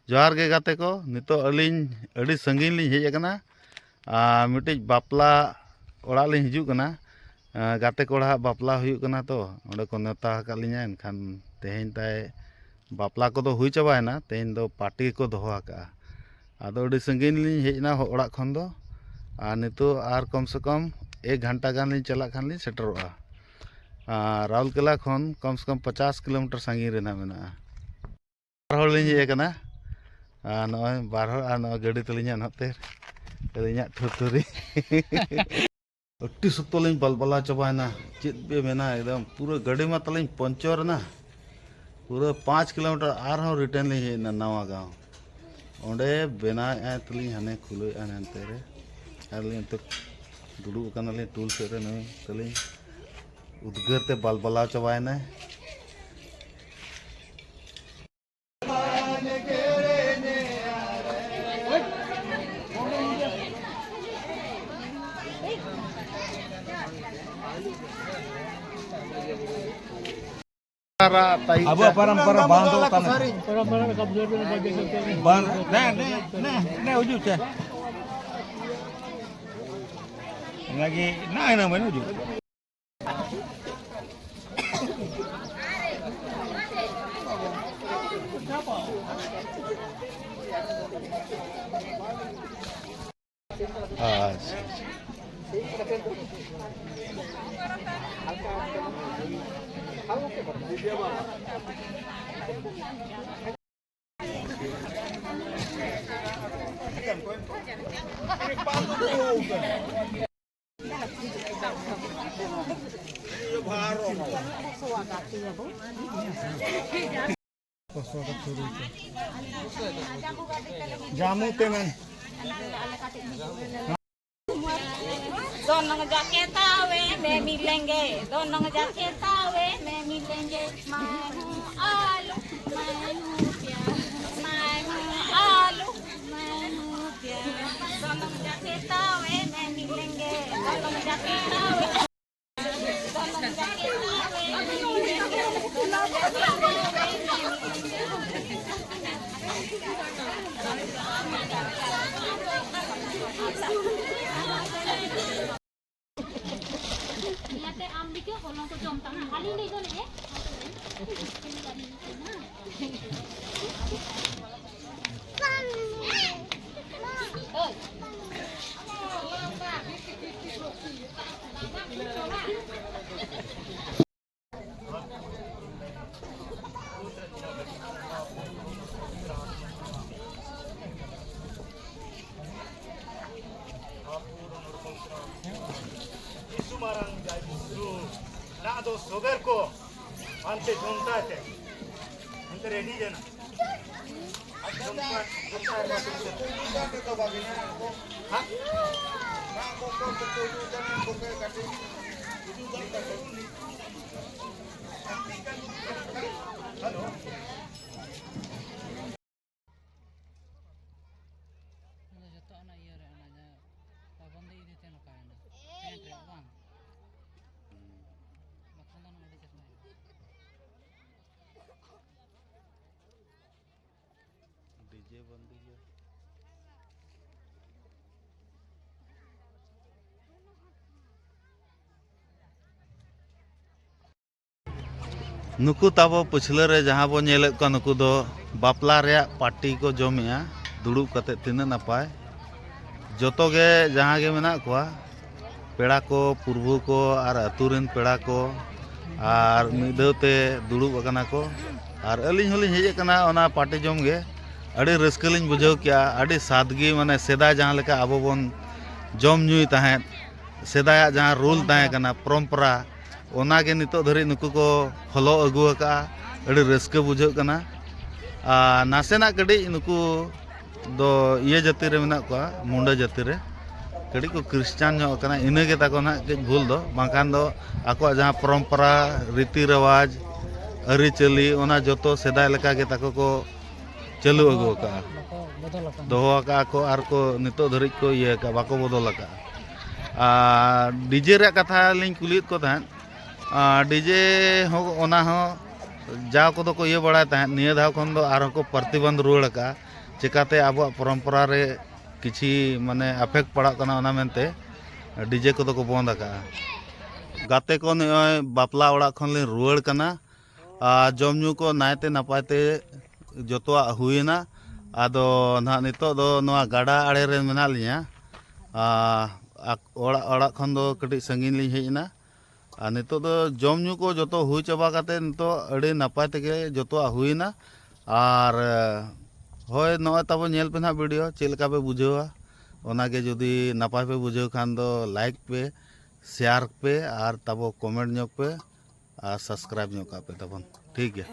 जोहार गे गाते को नितो अलिंग अड़ी संगीन लिंग हेज अकना मिटिज बापला ओड़ा लिंग हिजुग कना गाते कोड़ा बापला हुयुग कना तो ओंडे को नेता हका लिंगा एनखान तेहेन ताय बापला को दो हुई चाबायना तेहेन दो पार्टी को दोहो हका आदो अड़ी संगीन लिंग हेजना ओड़ा खन दो नितो आर कम से कम 1 घंटा गान लिंग चला खान लिंग सेटरोआ राउरकेला खन कम से कम 50 किलोमीटर संगीन रेना मेना हर लिंग हेज अकना नॉय बारह नॉय गाड़ी तलिंगा नते तलिंगा ठुरठुरी अट्टी सत्तो लिंग बलबला चबायना चेत बे मेना एकदम पूरा गाड़ी मा तलिंग पंचर ना पूरा 5 किलोमीटर आर हो रिटर्न लिंग हेना नवा गांव ओंडे बेना ए तलिंग हने खुले अनते रे आर लिंग तो दुडू कना लिंग टूल से रे नय तलिंग उद्गार ते बलबला चबायना अब परंपरा बांधो परंपरा कब्जे में बजे सकते बांध नहीं उजू छे लगी ना मैंने उजू जामू तेमन दोनों जाके तावे में मिलेंगे दोनों जाके तावे में मिलेंगे मैं हूँ आलू मैं हूँ प्यार मैं हूँ आलू मैं हूँ प्यार दोनों जाके तावे में मिलेंगे दोनों जाके तावे दोनों जाके तावे में मिलेंगे दोनों जाके तावे ना दो सोगर को अंते झुमता थे अंते रेडी देना झुमता तो बाकी ना हां ना को काटे हेलो डीजे बंदी है नुकु ताबो पछले रे जहां बो नेले को नुकु दो बापला रे पार्टी को जमेया दुड़ुब कते तिना नपाय जतो गे जहां गे मेना कोआ पेड़ा को पूर्वु को और अतुरेन पेड़ा को और मिदते दुड़ुब अकना को और अलिंग होलिंग हेज अकना ओना पार्टी जम गे अड़ी रस्कलिंग बुझाव किया अड़ी सादगी माने सेदा जहां लेका आबो बन जम न्यूई ताहे सेदाया जहां रूल ताहे कना परंपरा ओना गे नितो धरि नुकु को फॉलो अगु का अड़ी रस्का बुझाव कना नासेना कड़ी नुकु दो ये जाति रे मेना को मुंडा जाति रे कड़ी को क्रिश्चियन जो कना इने गे ताको ना के भूल दो बांकान दो आको जहां परंपरा रीति रिवाज अरिचली ओना जतो सेदाय लेका गे ताको को चालू अगु का दोहो का को आर को नितो धरि को ये का बाको बदल का डीजे रे कथा लिंग कुलित को थान डीजे हो ओना हो जाव को को ये बड़ा तहत निया धाव खन दो आरो को प्रतिबंध रुआड़ का चिकाते अब परंपरा रे किछि माने अफेक्ट पड़ा कना ओना मेनते डीजे को को बंद का गाते को नय बापला ओड़ा खन ले रुआड़ कना जम न्यू को नायते नपायते जतवा हुईना आदो ना नितो दो नवा गाडा आड़े रे मेना लिया ओड़ा ओड़ा खन दो कटी संगीन ली हेजना और नितो दो जम न्यू को जो हुई चाबा काते नितो अड़ी नपाय तेगे जो हुईना और होय नय तब नेल पे ना वीडियो चेलका पे बुझेवा ओनागे जुदी नपाय पे बुझेव खान दो लाइक पे शेयर पे और तब कमेंट पे और सब्सक्राइब पे तब ठीक है।